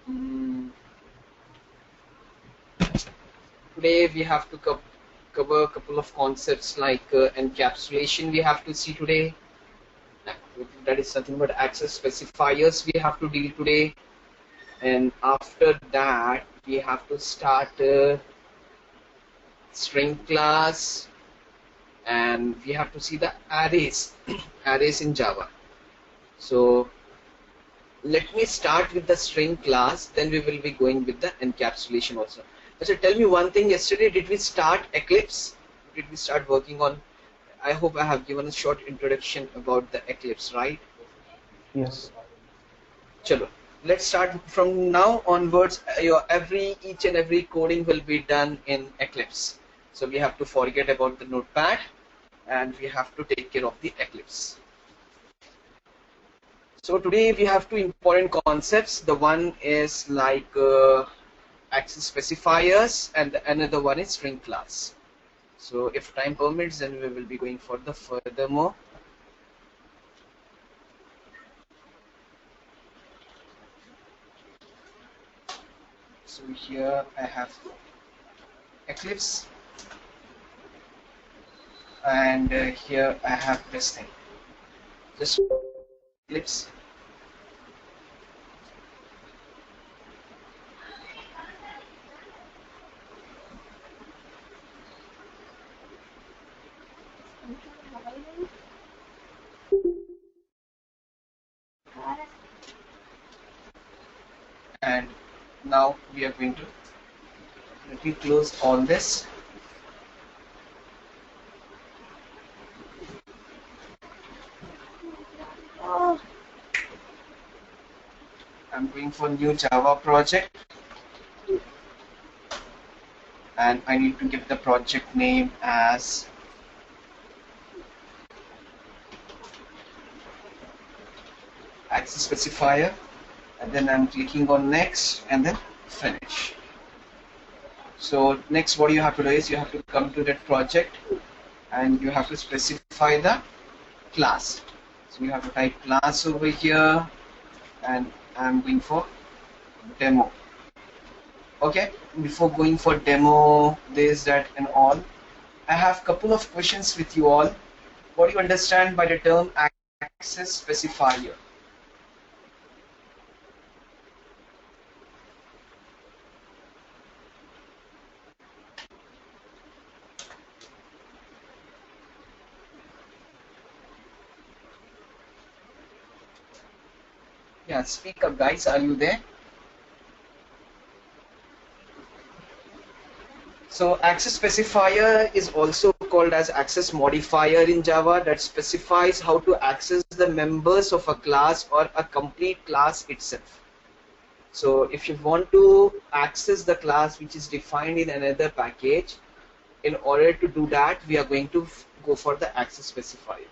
Mm, Today we have to cover a couple of concepts like encapsulation we have to see today. That is nothing but access specifiers we have to deal today. And after that we have to start string class, and we have to see the arrays arrays in Java. So let me start with the string class, then we will be going with the encapsulation also. So tell me one thing, yesterday did we start Eclipse? Did we start working on, I hope I have given a short introduction about the Eclipse, right? Yes. Chalo, let's start from now onwards. Each and every coding will be done in Eclipse. So we have to forget about the notepad and we have to take care of the Eclipse. So today we have two important concepts. The one is like access specifiers and another one is string class. So if time permits, then we will be going for the furthermore. So here I have Eclipse, and here I have this thing. Just Eclipse. And now we are going to, let me close all this. I'm going for new Java project, and I need to give the project name as access specifier, and then I'm clicking on next and then finish. So next what you have to do is you have to come to that project and you have to specify the class. So you have to type class over here, and I'm going for demo. Okay, before going for demo, this, that and all, I have a couple of questions with you all. What do you understand by the term access specifier? Yeah, speak up guys, are you there? So access specifier is also called as access modifier in Java, that specifies how to access the members of a class or a complete class itself. So if you want to access the class which is defined in another package, in order to do that we are going to go for the access specifier.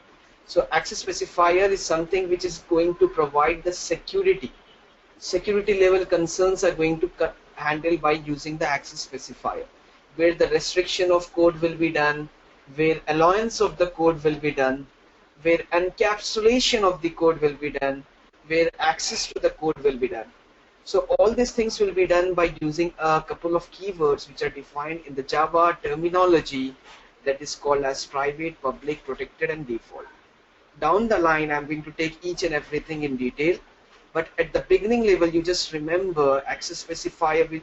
So access specifier is something which is going to provide the security level concerns are going to handle by using the access specifier, where the restriction of code will be done, where allowance of the code will be done, where encapsulation of the code will be done, where access to the code will be done. So all these things will be done by using a couple of keywords which are defined in the Java terminology, that is called as private, public, protected and default. Down the line I'm going to take each and everything in detail, but at the beginning level you just remember access specifier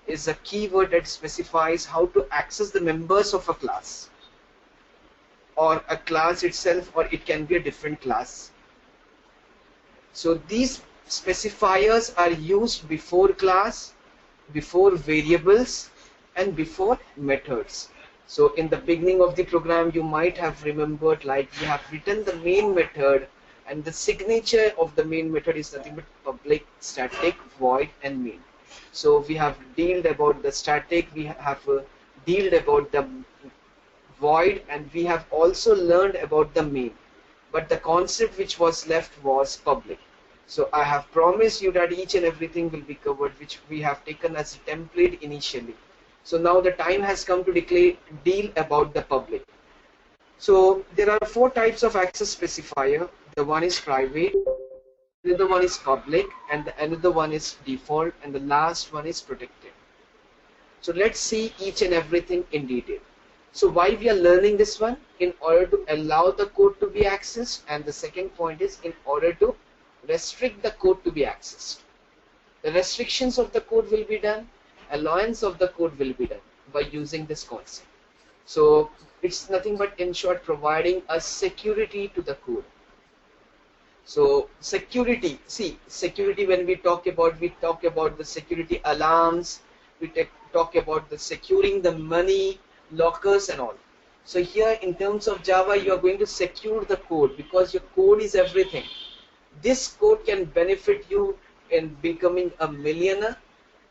is a keyword that specifies how to access the members of a class or a class itself, or it can be a different class. So these specifiers are used before class, before variables and before methods. So in the beginning of the program you might have remembered, like we have written the main method, and the signature of the main method is nothing but public, static, void and main. So we have dealt about the static, we have dealt about the void, and we have also learned about the main, but the concept which was left was public. So I have promised you that each and everything will be covered which we have taken as a template initially. So now the time has come to deal about the public. So there are four types of access specifier. The one is private, another one is public, and the another one is default, and the last one is protected. So let's see each and everything in detail. So why we are learning this one? In order to allow the code to be accessed, and the second point is in order to restrict the code to be accessed. The restrictions of the code will be done, allowance of the code will be done by using this concept. So it's nothing but, in short, providing a security to the code. So security, see, security, when we talk about the security alarms, we talk about the securing the money, lockers and all. So here in terms of Java, you are going to secure the code because your code is everything. This code can benefit you in becoming a millionaire,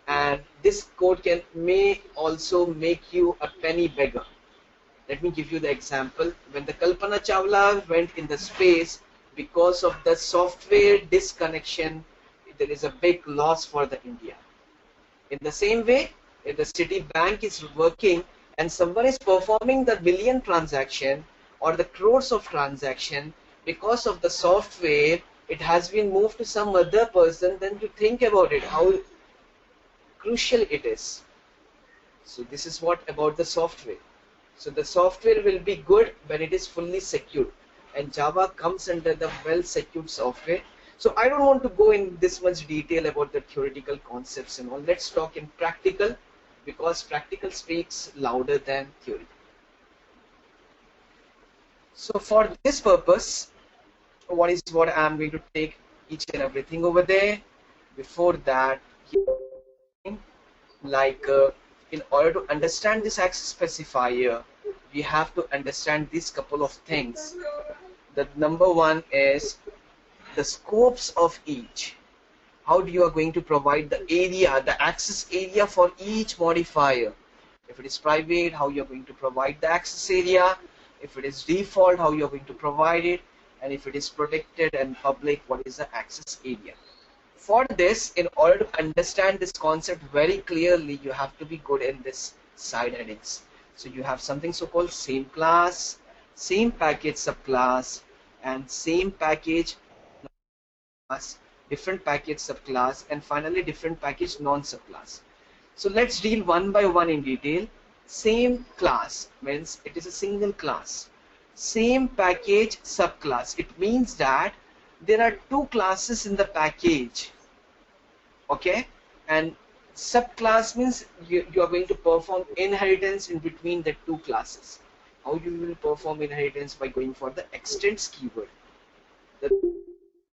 and this code may also make you a penny beggar. Let me give you the example. When the Kalpana Chawla went in the space, because of the software disconnection, there is a big loss for the India. In the same way, if the Citibank is working and someone is performing the million transaction or the crores of transaction, because of the software, it has been moved to some other person, then you think about it, how crucial it is. So this is what about the software. So the software will be good when it is fully secured, and Java comes under the well secured software. So I don't want to go in this much detail about the theoretical concepts and all. Let's talk in practical, because practical speaks louder than theory. So for this purpose, what I'm going to take each and everything over there. Before that, in order to understand this access specifier, we have to understand these couple of things. The number one is the scopes of each. How you are going to provide the area, the access area for each modifier. If it is private, how you are going to provide the access area. If it is default, how you are going to provide it. And if it is protected and public, what is the access area. For this, in order to understand this concept very clearly, you have to be good in this side headings. So you have something so called same class, same package subclass, and same package class, different package subclass, and finally different package non-subclass. So let's deal one by one in detail. Same class means it is a single class. Same package subclass, it means that there are two classes in the package, okay, and subclass means you are going to perform inheritance in between the two classes. How you will perform inheritance? By going for the extends keyword. The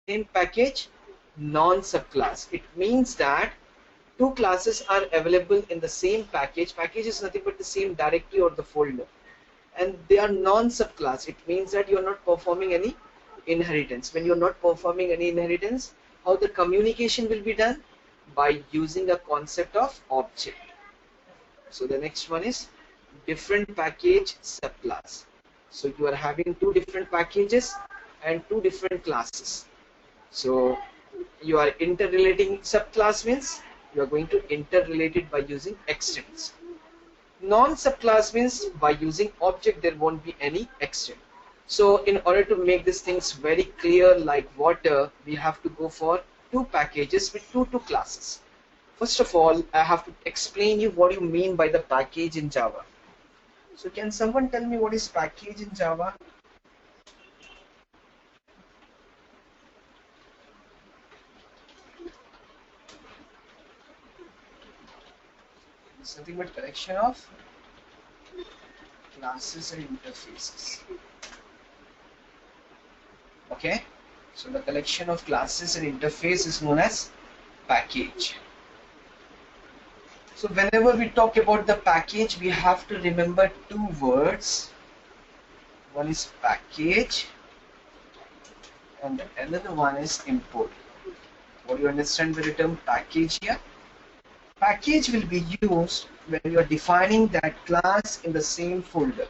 same package non-subclass, it means that two classes are available in the same package. Package is nothing but the same directory or the folder, and they are non-subclass. It means that you are not performing any inheritance. When you are not performing any inheritance, how the communication will be done? By using a concept of object. So the next one is different package subclass. So you are having two different packages and two different classes. So you are interrelating. Subclass means you are going to interrelate it by using extends. Non-subclass means by using object there won't be any extend. So in order to make these things very clear like water, we have to go for two packages with two classes. First of all, I have to explain you what you mean by the package in Java. So can someone tell me what is package in Java? It's nothing but collection of classes and interfaces. Okay, so the collection of classes and interface is known as package. So whenever we talk about the package, we have to remember two words. One is package and another one is import. What do you understand by the term package here? Package will be used when you are defining that class in the same folder.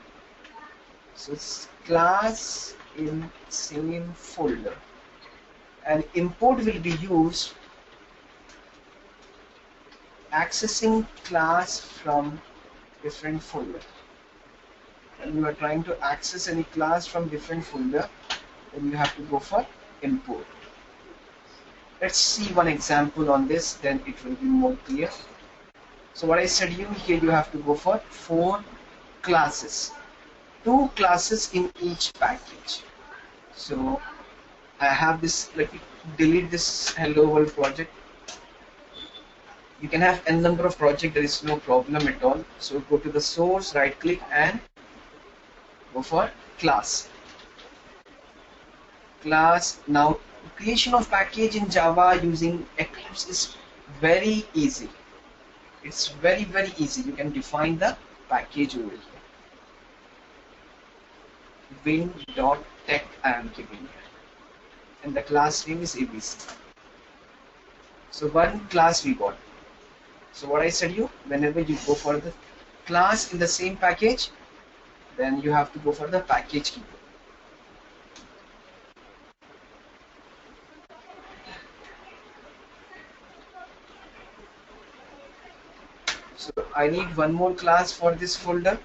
So it's class in same folder, and import will be used accessing class from different folder. When you are trying to access any class from different folder, then you have to go for import. Let's see one example on this, then it will be more clear. So what I said you here, you have to go for 4 classes, 2 classes in each package. So I have this, let me delete this hello world project. You can have n number of projects, there is no problem at all. So go to the source, right click and go for class. Now creation of package in Java using Eclipse is very easy. It's very easy. You can define the package over here. Win.tech I am giving here. And the class name is ABC. So one class we got. So what I said you, whenever you go for the class in the same package, then you have to go for the package key. So I need one more class for this folder.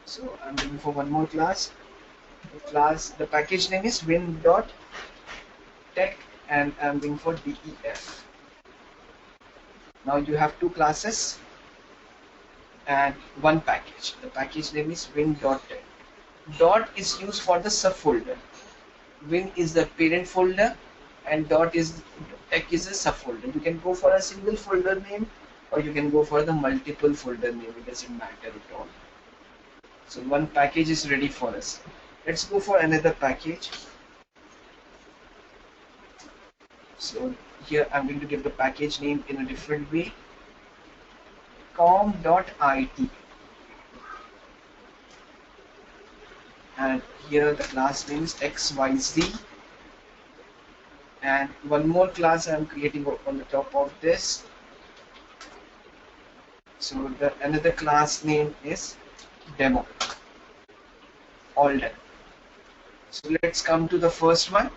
So I'm looking for one more class. The package name is win.tech and I'm looking for def. Now you have 2 classes and one package. The package name is win.tech. Dot is used for the subfolder. Win is the parent folder and tech is a subfolder. You can go for a single folder name or you can go for the multiple folder name. It doesn't matter at all. So one package is ready for us. Let's go for another package. So here I'm going to give the package name in a different way. com.it. And here the class name is xyz. And one more class I'm creating on the top of this. So another class name is demo. All done. So let's come to the first one.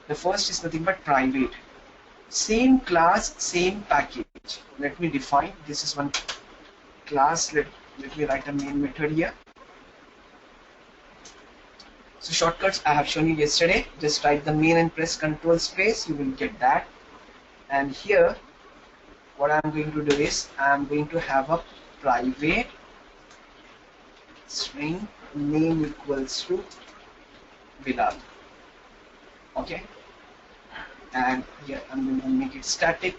The first is nothing but private. Same class, same package. Let me define. This is one class. Let me write a main method here. So shortcuts I have shown you yesterday. Just type the main and press Control space. You will get that. And here, what I'm going to do is I'm going to have a private string name equals to Bilal. Okay. And here I'm going to make it static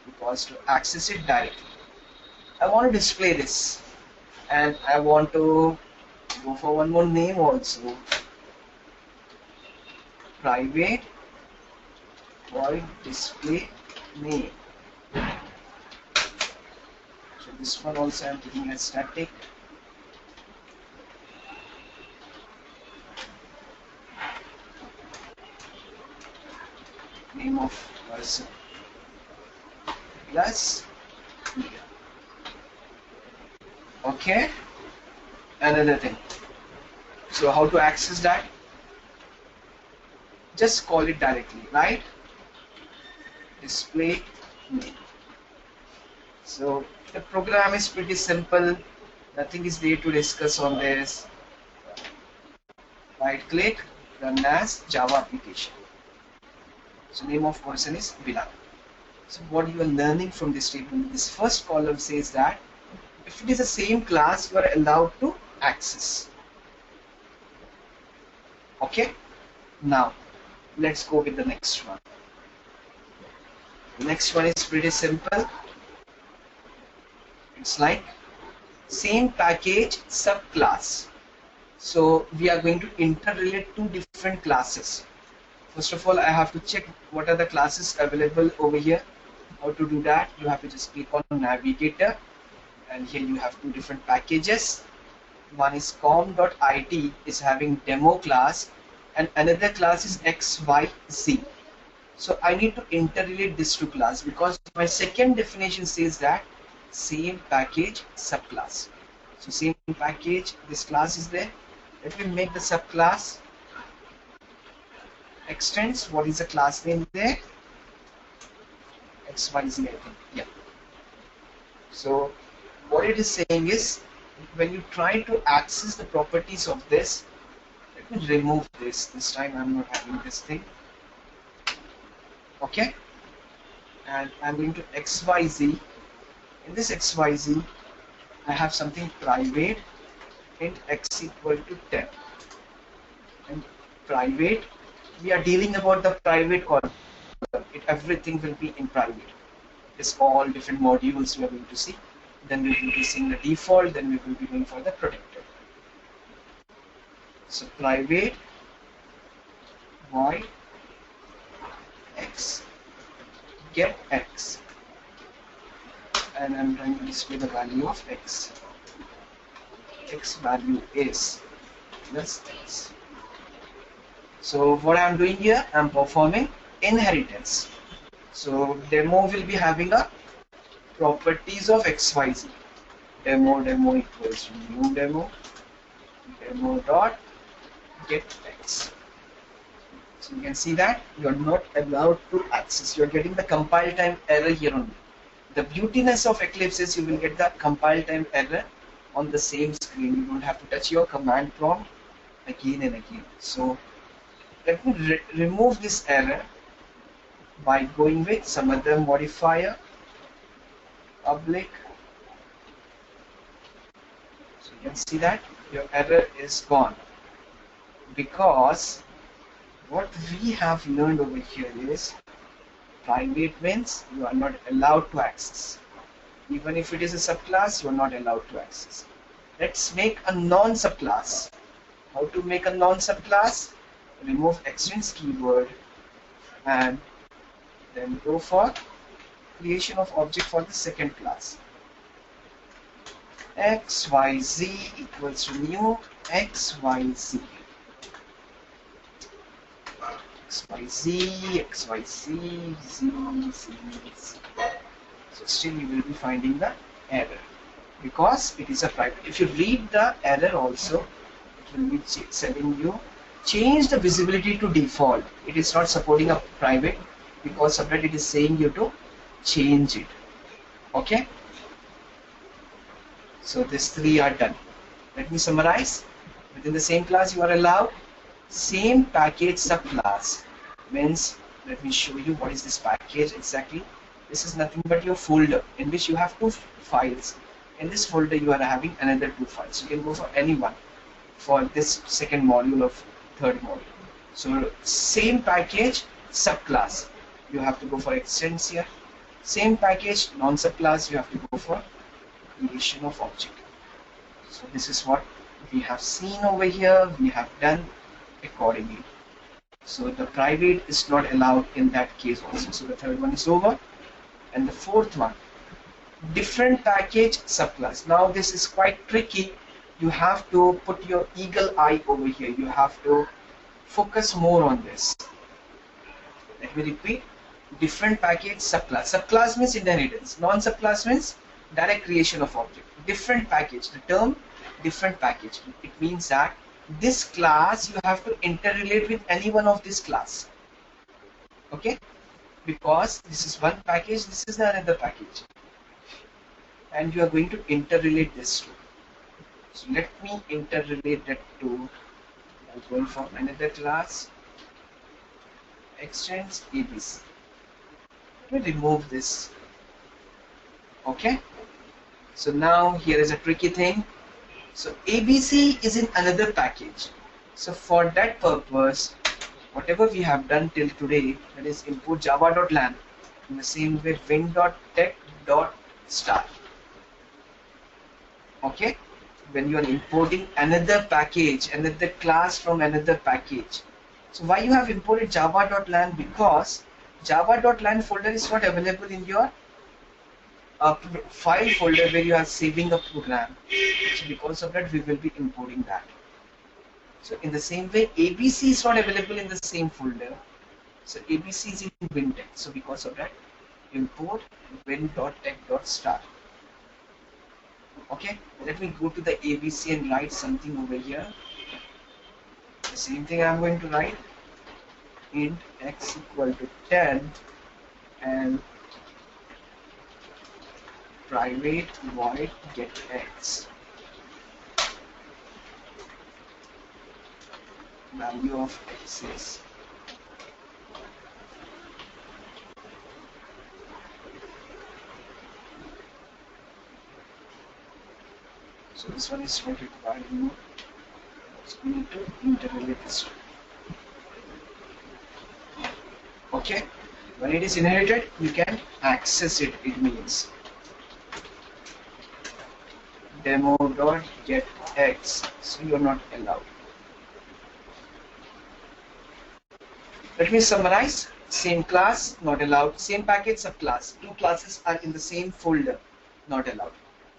because to access it directly. I want to display this and I want to go for one more name also. Private void display name. So this one also I'm taking as static. Name of person plus media. Okay. Another thing. So how to access that? Just call it directly, right? Display name. So the program is pretty simple. Nothing is there to discuss on this. Right click, run as Java application. So name of person is Bilal. So what you are learning from this statement, this first column says that if it is the same class, you are allowed to access. Okay. Now let's go with the next one. The next one is pretty simple. It's like same package subclass. So we are going to interrelate 2 different classes. First of all, I have to check what are the classes available over here. How to do that? You have to just click on navigator and here you have 2 different packages. One is com.it is having demo class and another class is xyz. So I need to interrelate these 2 classes because my second definition says that same package subclass. So same package, this class is there. Let me make the subclass extends. What is the class name there? XYZ, I think. Yeah. So what it is saying is when you try to access the properties of this, let me remove this. This time I'm not having this thing. Okay, and I'm going to XYZ. In this XYZ, I have something private int x equal to 10. And private, we are dealing about the private column. Everything will be in private. It's all different modules we are going to see. Then we will be seeing the default, then we will be going for the protected. So private void x get x, and I'm trying to display the value of x. X value is plus x. So what I'm doing here, I'm performing inheritance. So demo will be having a properties of xyz. Demo equals to new demo dot get x. So you can see that you're not allowed to access. You're getting the compile time error here only. The beautiness of Eclipse is you will get the compile time error on the same screen. You don't have to touch your command prompt again and again. So let me remove this error by going with some other modifier, public. So you can see that your error is gone, because what we have learned over here is private means you are not allowed to access. Even if it is a subclass, you are not allowed to access. Let's make a non-subclass. How to make a non-subclass? Remove extends keyword and then go for creation of object for the second class. XYZ equals to new XYZ. XYZ, Z. So still you will be finding the error because it is a private. If you read the error also, it will be telling you change the visibility to default. It is not supporting a private, because of that it is saying you to change it. Okay. So these three are done. Let me summarize. Within the same class you are allowed same package subclass. Means, let me show you what is this package exactly. This is nothing but your folder in which you have two files. In this folder you are having another two files. You can go for any one for this second module of third module. So same package subclass, you have to go for extends here. Same package non-subclass, you have to go for creation of object. So this is what we have seen over here. We have done accordingly. So the private is not allowed in that case also. So the third one is over. And the fourth one, different package subclass. Now this is quite tricky. You have to put your eagle eye over here. You have to focus more on this. Let me repeat. Different package subclass. Subclass means inheritance. Non-subclass means direct creation of object. Different package. The term different package. It means that this class you have to interrelate with any one of this class. Okay? Because this is one package, this is another package. And you are going to interrelate this two. So let me interrelate that to, I'm going for another class, extends ABC. Let me remove this. Okay? So now here is a tricky thing. So ABC is in another package. So for that purpose, whatever we have done till today, that is import java.lang in the same way win.tech.start. Okay, when you are importing another package, another class from another package. So why you have imported java.lang? Because java.lang folder is not available in your file folder where you are saving a program. So because of that we will be importing that. So in the same way ABC is not available in the same folder. So ABC is in win.tech. So because of that import win.tech.start. Okay, let me go to the ABC and write something over here. The same thing I'm going to write, int x equal to 10 and private void get x. Value of x is So this one is not required anymore. So we need to interrelate this one. Okay, when it is inherited, you can access it. It means demo.getX, so you're not allowed. Let me summarize. Same class, not allowed. Same package, subclass. Two classes are in the same folder, not allowed.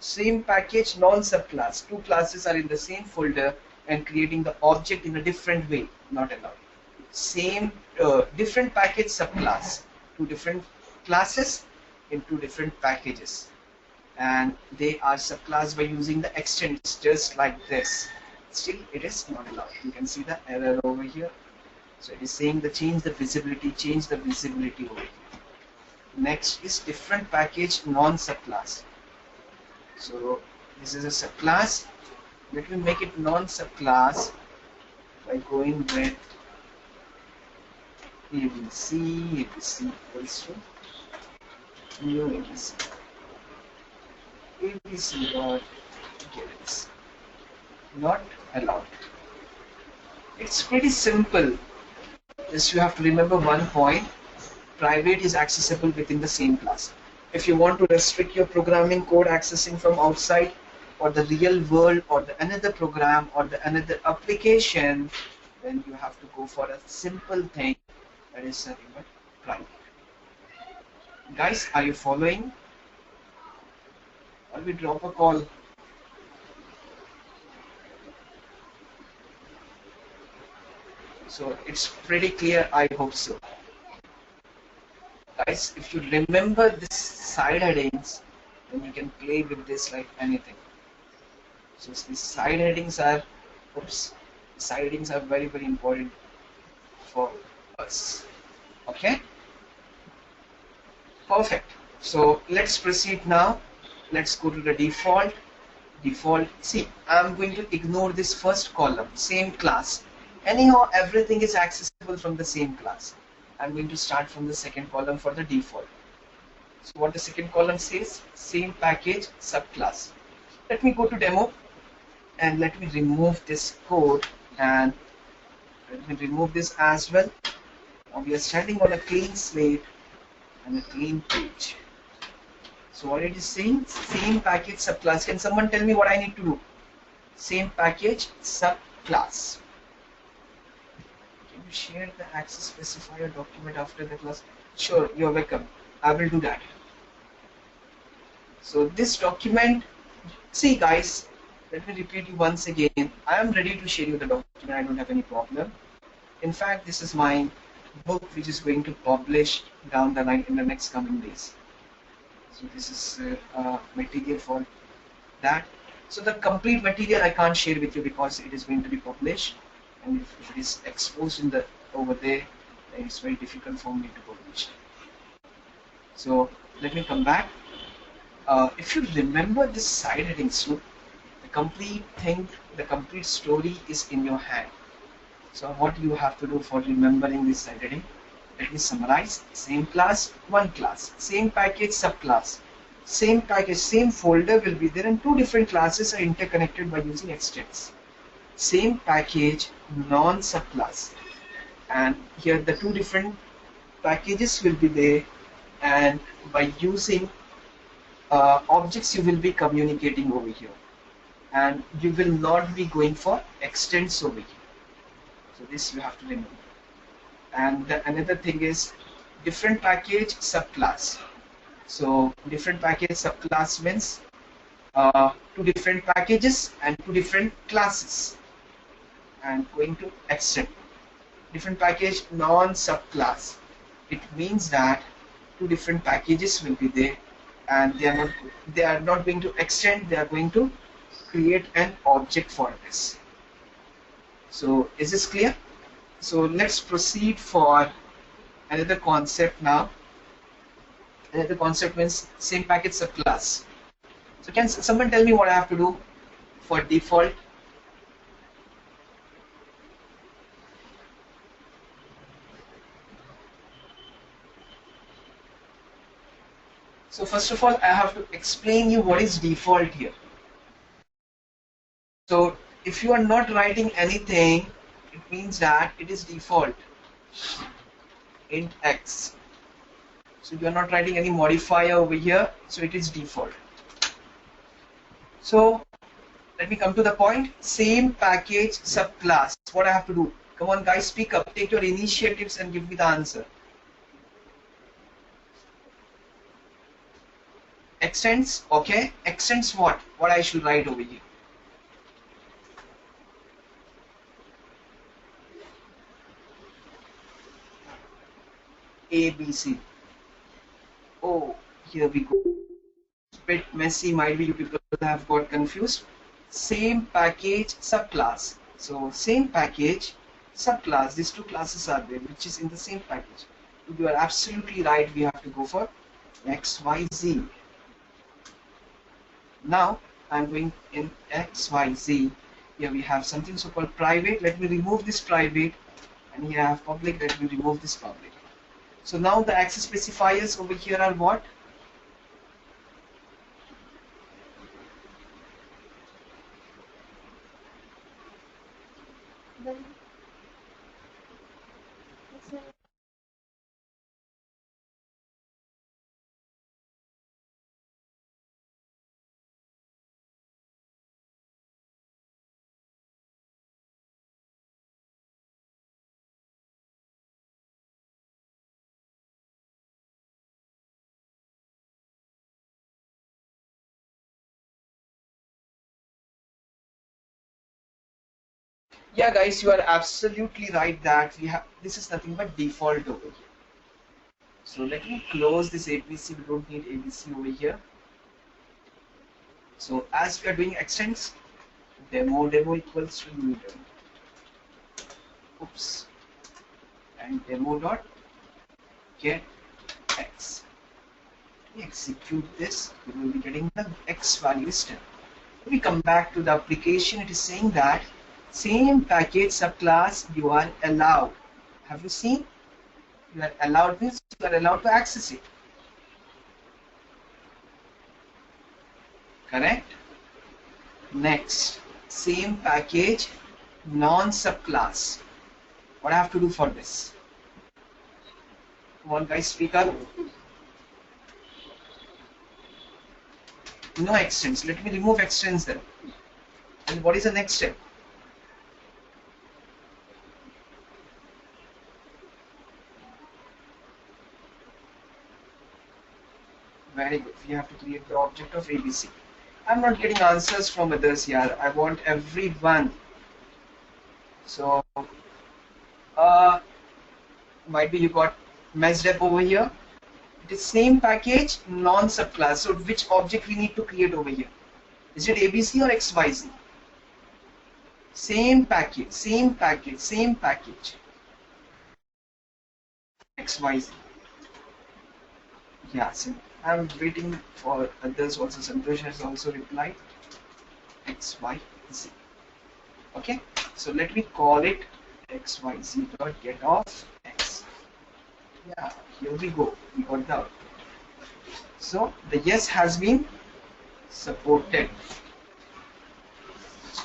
Same package, non-subclass. Two classes are in the same folder and creating the object in a different way, not allowed. Same different package, subclass. Two different classes in two different packages, and they are subclass by using the extents just like this. Still, it is not allowed. You can see the error over here. So it is saying the change the visibility over here. Next is different package non-subclass. So this is a subclass. Let me make it non-subclass by going with ABC equals to new ABC dot gets not allowed. It's pretty simple. Just you have to remember one point. Private is accessible within the same class. If you want to restrict your programming code accessing from outside or the real world or the another program or the another application, then you have to go for a simple thing, that is nothing but private. Guys, are you following? Or we drop a call? So it's pretty clear, I hope so. Guys, if you remember this side headings, then you can play with this like anything. So these side headings are, very, very important for us. Okay? Perfect. So let's proceed now. Let's go to the default. See, I'm going to ignore this first column, same class. Anyhow, everything is accessible from the same class. I'm going to start from the second column for the default. So what the second column says, same package subclass. Let me go to demo and let me remove this code and let me remove this as well. Now we are starting on a clean slate and a clean page. So what it is saying, same package subclass. Can someone tell me what I need to do? Same package subclass. Can you share the access specifier document after the class? Sure, you're welcome. I will do that. So this document, see guys, let me repeat you once again. I am ready to share you the document. I don't have any problem. In fact, this is my book which is going to publish down the line in the next coming days. So this is material for that. So the complete material I can't share with you because it is going to be published, and if it is exposed in the over there, then it's very difficult for me to publish. So let me come back. If you remember this side headings, the complete thing, the complete story is in your hand. So what you have to do for remembering this side heading? Let me summarize. Same class, one class. Same package, subclass. Same package, same folder will be there, and two different classes are interconnected by using extents. Same package, non-subclass. And here the two different packages will be there, and by using objects you will be communicating over here. And you will not be going for extents over here. So this you have to remember. And another thing is different package subclass. So different package subclass means two different packages and two different classes, and going to extend. Different package non-subclass. It means that two different packages will be there, and they are not going to extend. They are going to create an object for this. So is this clear? So let's proceed for another concept now. Another concept means same package subclass. So can someone tell me what I have to do for default? So first of all, I have to explain you what is default here. if you are not writing anything, it means that it is default int x. So you are not writing any modifier over here, so it is default. So let me come to the point. Same package subclass. What I have to do? Come on guys, speak up. Take your initiatives and give me the answer. Extends, okay. Extends what? What I should write over here? A, B, C. Oh, here we go. Bit messy, might be you people have got confused. Same package subclass. So same package subclass, these two classes are there which is in the same package. You are absolutely right, we have to go for XYZ. Now I'm going in XYZ. Here we have something so called private. Let me remove this private, and here I have public. Let me remove this public. So now the access specifiers over here are what? Yeah guys, you are absolutely right that we have, this is nothing but default over here. So let me close this ABC. We don't need ABC over here. So as we are doing extends, demo equals to new demo. Oops. And demo dot get x. We execute this, we will be getting the x value step. When we come back to the application, it is saying that same package subclass you are allowed. Have you seen? You are allowed means you are allowed to access it. Correct? Next, same package non-subclass. What I have to do for this? Come on guys, speak up. No extends. Let me remove extends then. And what is the next step? Very good. We have to create the object of ABC. I'm not getting answers from others here. I want everyone. So, might be you got messed up over here. It is same package, non-subclass. So, which object we need to create over here? Is it ABC or XYZ? Same package, same package, same package. XYZ. Yeah, so I'm waiting for others also. Santosh has also replied. XYZ. Okay, so let me call it XYZ dot get off X. Yeah, here we go. We got the output. So the yes has been supported.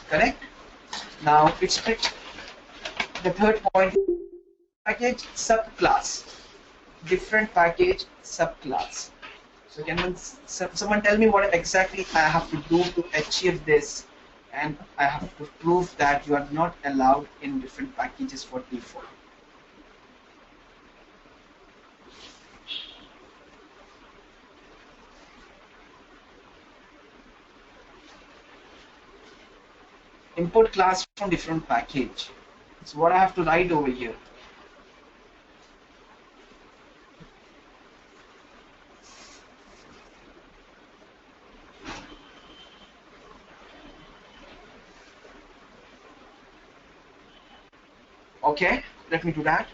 Correct? Now it's the third point, package subclass. Different package subclass. So can someone tell me what exactly I have to do to achieve this, and I have to prove that you are not allowed in different packages for default. Import class from different package. So what I have to write over here? Okay, let me do that.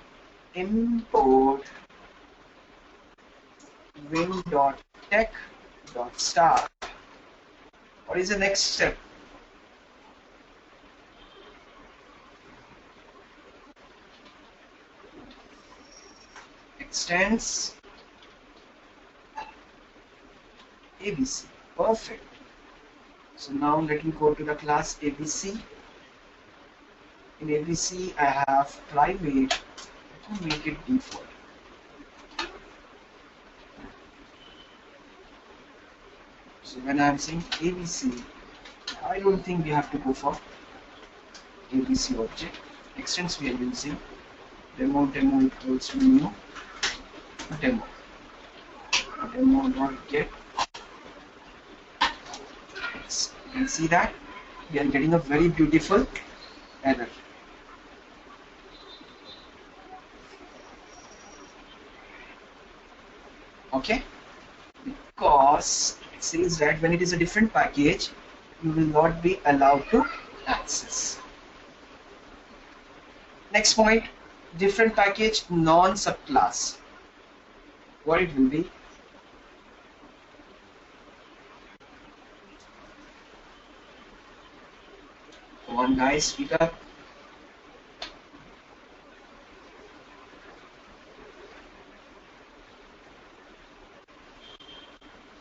Import win.tech.start. What is the next step? Extends ABC. Perfect. So now let me go to the class ABC. In ABC I have private. Let me make it default. So when I'm saying ABC, I don't think we have to go for ABC object. Extents we are using demo equals to new demo. Demo dot get x. You can see that we are getting a very beautiful error. Okay, because it says that when it is a different package, you will not be allowed to access. Next point, different package non-subclass. What it will be? Come on guys, speak up.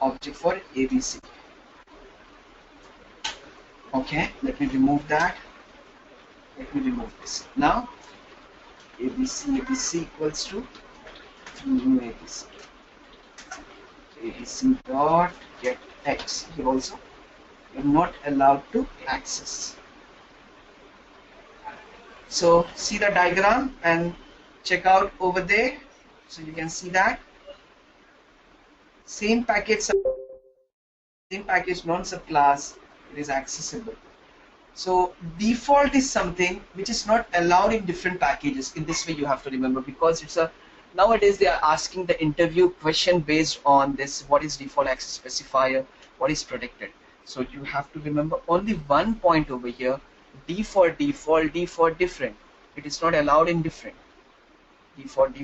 Object for ABC. Okay, let me remove that. Let me remove this. Now, ABC equals to new ABC. ABC dot get x. Here also, you're not allowed to access. So see the diagram and check out over there. So you can see that same package non-subclass, it is accessible. So default is something which is not allowed in different packages. In this way you have to remember, because it's a nowadays they are asking the interview question based on this: what is default access specifier, what is protected. So you have to remember only one point over here: default different. It is not allowed in different. Default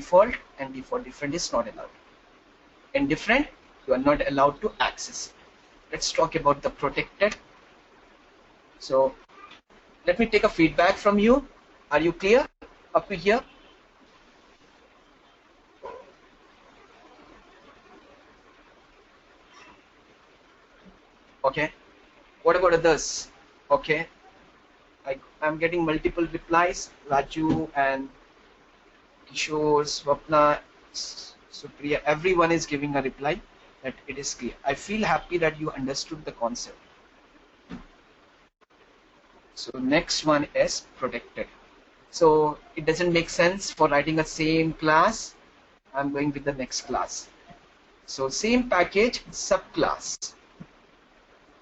and default different is not allowed. In different, you are not allowed to access. Let's talk about the protected. So let me take a feedback from you. Are you clear up to here? Okay. What about others? Okay. I'm getting multiple replies. Raju and Kishore, Swapna, Supriya, everyone is giving a reply that it is clear. I feel happy that you understood the concept. So next one is protected. So it doesn't make sense for writing a same class. I'm going with the next class. So same package, subclass.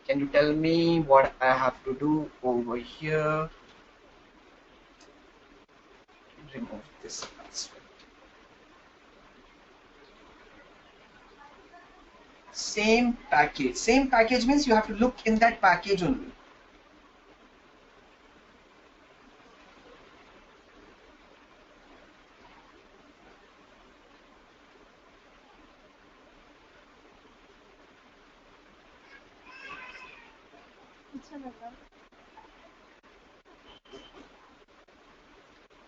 Can you tell me what I have to do over here? Remove this as well. Same package. Same package means you have to look in that package only.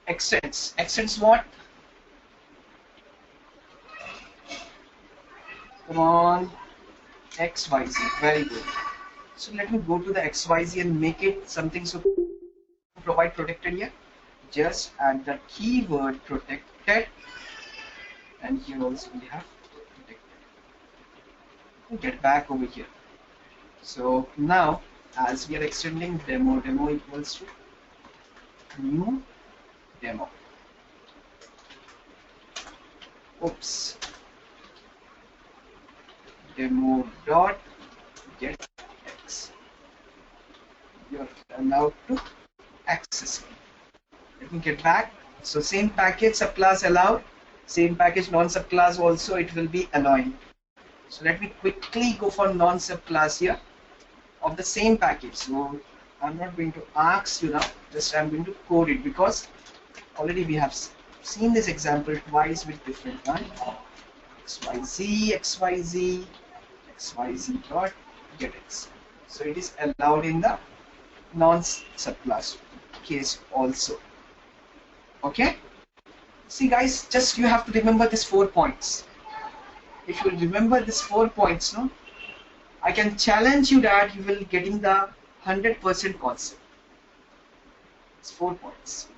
Extends. Extends what? Come on. XYZ. Very good. So let me go to the XYZ and make it something so provide protected here. Just add the keyword protected, and here also we have protected. Get back over here. So now as we are extending demo equals to new demo. Oops. Demo dot get x. You're allowed to access it. Let me get back. So same package subclass allowed, same package non-subclass also, it will be annoying. So let me quickly go for non-subclass here of the same package. So I'm not going to ask you now, just I'm going to code it, because already we have seen this example twice with different one. XYZ dot get x. So it is allowed in the non-subclass case also. Okay. See guys, just you have to remember these 4 points. If you remember these 4 points, no, I can challenge you that you will getting the 100% concept. It's 4 points.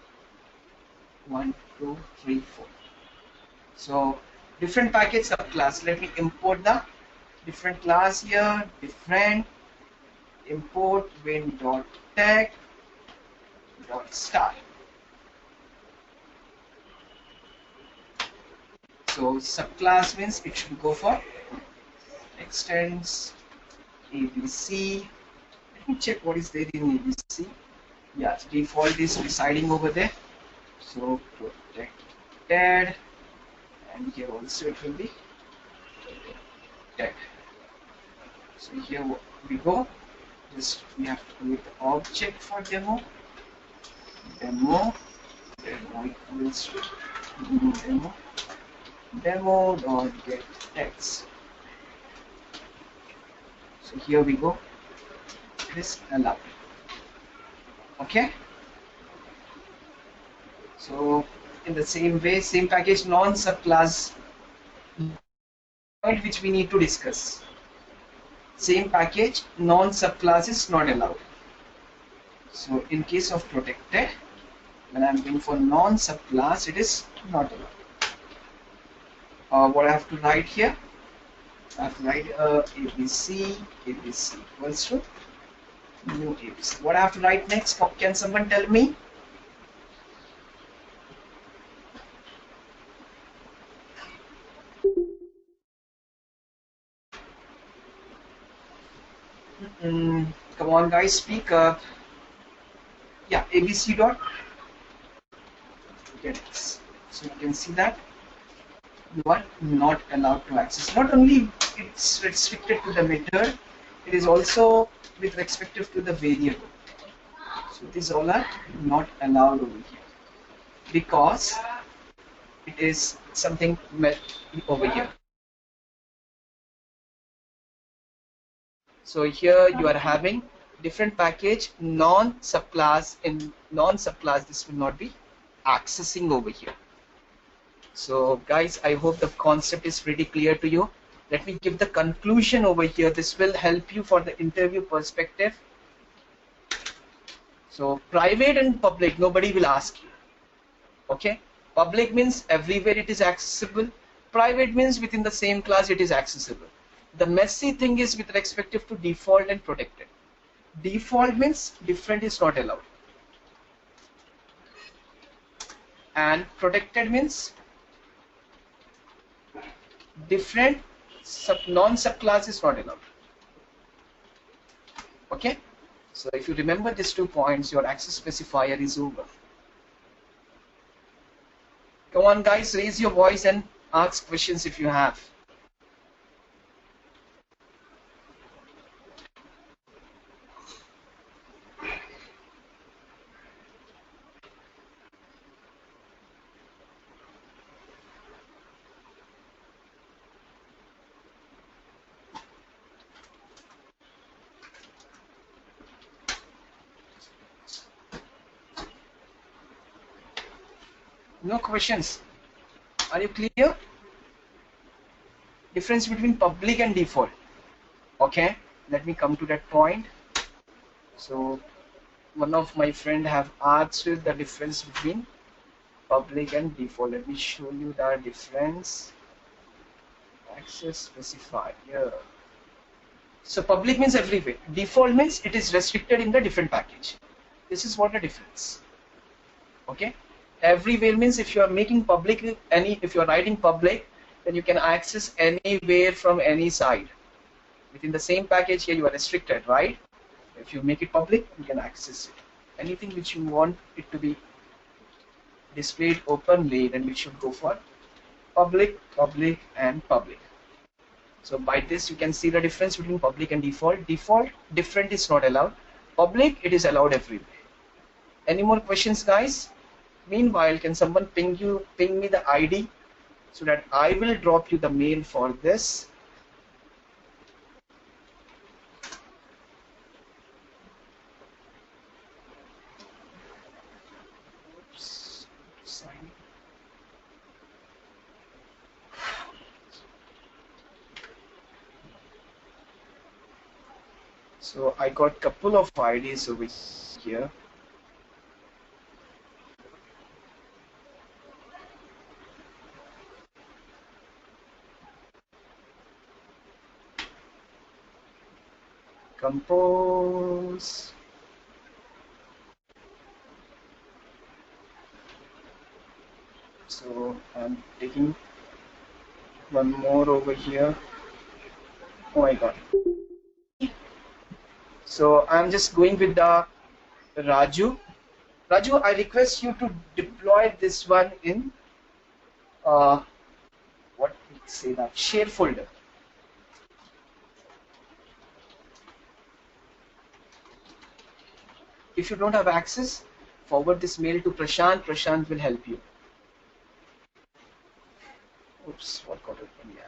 1, 2, 3, 4. So different package subclass. Let me import the different class here. Different import win.tech .star. So subclass means it should go for extends ABC. Let me check what is there in ABC. Yes, default is residing over there. So protected, and here also it will be protected. So here we go. Just we have to create the object for demo. Demo equals to demo dot get text. So here we go. It is allowed. Okay. So in the same way, same package non subclass point which we need to discuss. Same package non subclass is not allowed. So in case of protected, when I'm going for non subclass, it is not allowed. What I have to write here? I have to write ABC equals to new ABC. What I have to write next? Can someone tell me? Come on, guys, speak up. Yeah, ABC dot get X. So you can see that you are not allowed to access. Not only it's restricted to the method, it is also with respect to the variable. So these all are not allowed over here because it is something met over here. So here you are having different package non-subclass. In non-subclass, this will not be accessing over here. So guys, I hope the concept is pretty clear to you. Let me give the conclusion over here. This will help you for the interview perspective. So private and public, nobody will ask you. Okay, public means everywhere it is accessible. Private means within the same class it is accessible. The messy thing is with respect to default and protected. Default means different is not allowed, and protected means different non-subclass is not allowed. Okay, so if you remember these 2 points, your access specifier is over. Come on, guys, raise your voice and ask questions if you have. No questions? Are you clear? Difference between public and default. Okay, let me come to that point. So one of my friend have asked the difference between public and default. Let me show you the difference. Access specifier. So public means everywhere. Default means it is restricted in the different package. This is what the difference. Okay. Everywhere means if you are making public if you are writing public, then you can access anywhere from any side. Within the same package here you are restricted, right? If you make it public, you can access it. Anything which you want it to be displayed openly, then we should go for public, public, and public. So by this you can see the difference between public and default. Default, different is not allowed. Public, it is allowed everywhere. Any more questions, guys? Meanwhile, can someone ping me the ID so that I will drop you the mail for this. Oops, sorry. So I got couple of IDs over here. compose. So I'm taking one more over here. Oh my god. So I'm just going with the Raju. Raju, I request you to deploy this one in what we say that share folder. If you don't have access, forward this mail to Prashant. Prashant will help you. Oops, what got open here?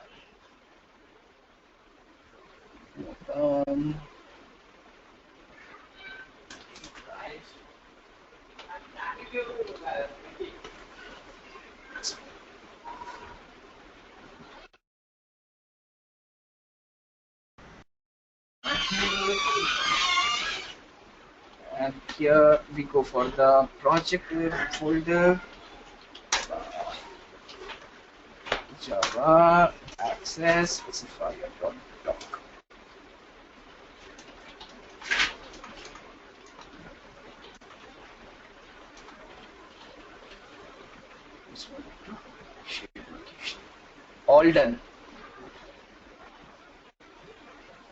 And here we go for the project folder. Java access specifier.doc. All done.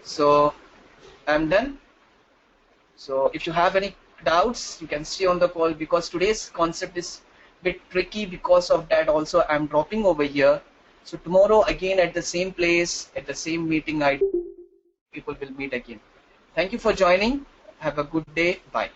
So I'm done. So if you have any doubts, you can stay on the call, because today's concept is a bit tricky. Because of that also I'm dropping over here. So tomorrow again at the same place, at the same meeting, people will meet again. Thank you for joining. Have a good day. Bye.